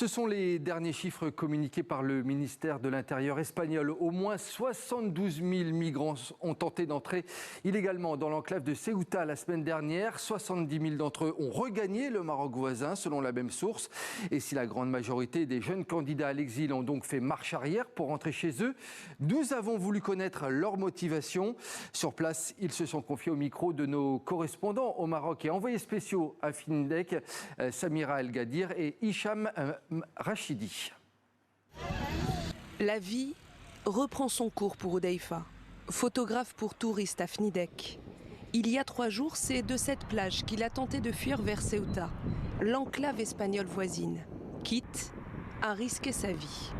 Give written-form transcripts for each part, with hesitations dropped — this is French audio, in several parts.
Ce sont les derniers chiffres communiqués par le ministère de l'Intérieur espagnol. Au moins 72 000 migrants ont tenté d'entrer illégalement dans l'enclave de Ceuta la semaine dernière. 70 000 d'entre eux ont regagné le Maroc voisin, selon la même source. Et si la grande majorité des jeunes candidats à l'exil ont donc fait marche arrière pour rentrer chez eux, nous avons voulu connaître leur motivation. Sur place, ils se sont confiés au micro de nos correspondants au Maroc et envoyés spéciaux à Fnidek, Samira El Gadir et Hicham Rachidi. La vie reprend son cours pour Oudaifa, photographe pour touristes à Fnidek. Il y a 3 jours, c'est de cette plage qu'il a tenté de fuir vers Ceuta, l'enclave espagnole voisine, quitte à risquer sa vie.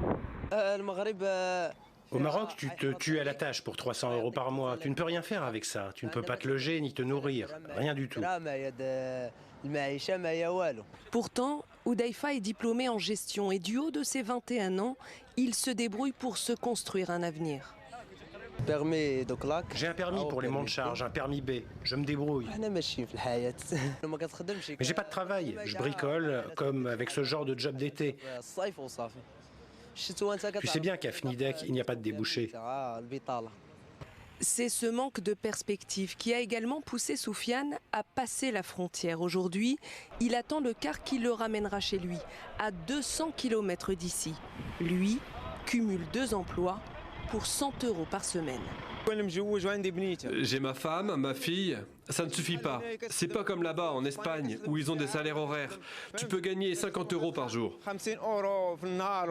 Au Maroc, tu te tues à la tâche pour 300 € par mois. Tu ne peux rien faire avec ça. Tu ne peux pas te loger ni te nourrir. Rien du tout. Pourtant, Oudaifa est diplômé en gestion et du haut de ses 21 ans, il se débrouille pour se construire un avenir. J'ai un permis pour les monts de charge, un permis B. Je me débrouille. Mais j'ai pas de travail. Je bricole, comme avec ce genre de job d'été. Tu sais bien qu'à Fnidek, il n'y a pas de débouché. C'est ce manque de perspective qui a également poussé Soufiane à passer la frontière. Aujourd'hui, il attend le car qui le ramènera chez lui, à 200 km d'ici. Lui cumule 2 emplois pour 100 € par semaine. J'ai ma femme, ma fille, ça ne suffit pas. C'est pas comme là-bas en Espagne où ils ont des salaires horaires. Tu peux gagner 50 € par jour.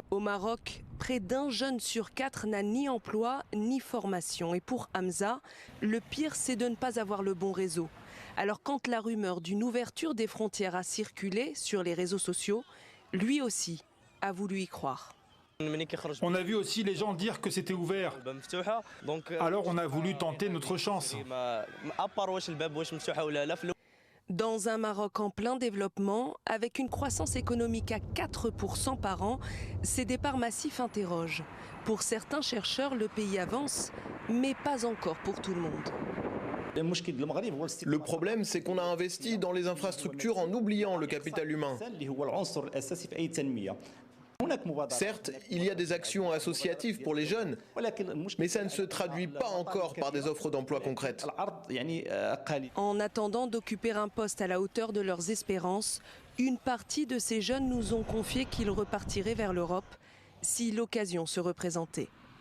Au Maroc, près d'1 jeune sur 4 n'a ni emploi ni formation. Et pour Hamza, le pire c'est de ne pas avoir le bon réseau. Alors quand la rumeur d'une ouverture des frontières a circulé sur les réseaux sociaux, lui aussi a voulu y croire. On a vu aussi les gens dire que c'était ouvert. Alors on a voulu tenter notre chance. Dans un Maroc en plein développement, avec une croissance économique à 4% par an, ces départs massifs interrogent. Pour certains chercheurs, le pays avance, mais pas encore pour tout le monde. Le problème, c'est qu'on a investi dans les infrastructures en oubliant le capital humain. Certes, il y a des actions associatives pour les jeunes, mais ça ne se traduit pas encore par des offres d'emploi concrètes. En attendant d'occuper un poste à la hauteur de leurs espérances, une partie de ces jeunes nous ont confié qu'ils repartiraient vers l'Europe si l'occasion se représentait.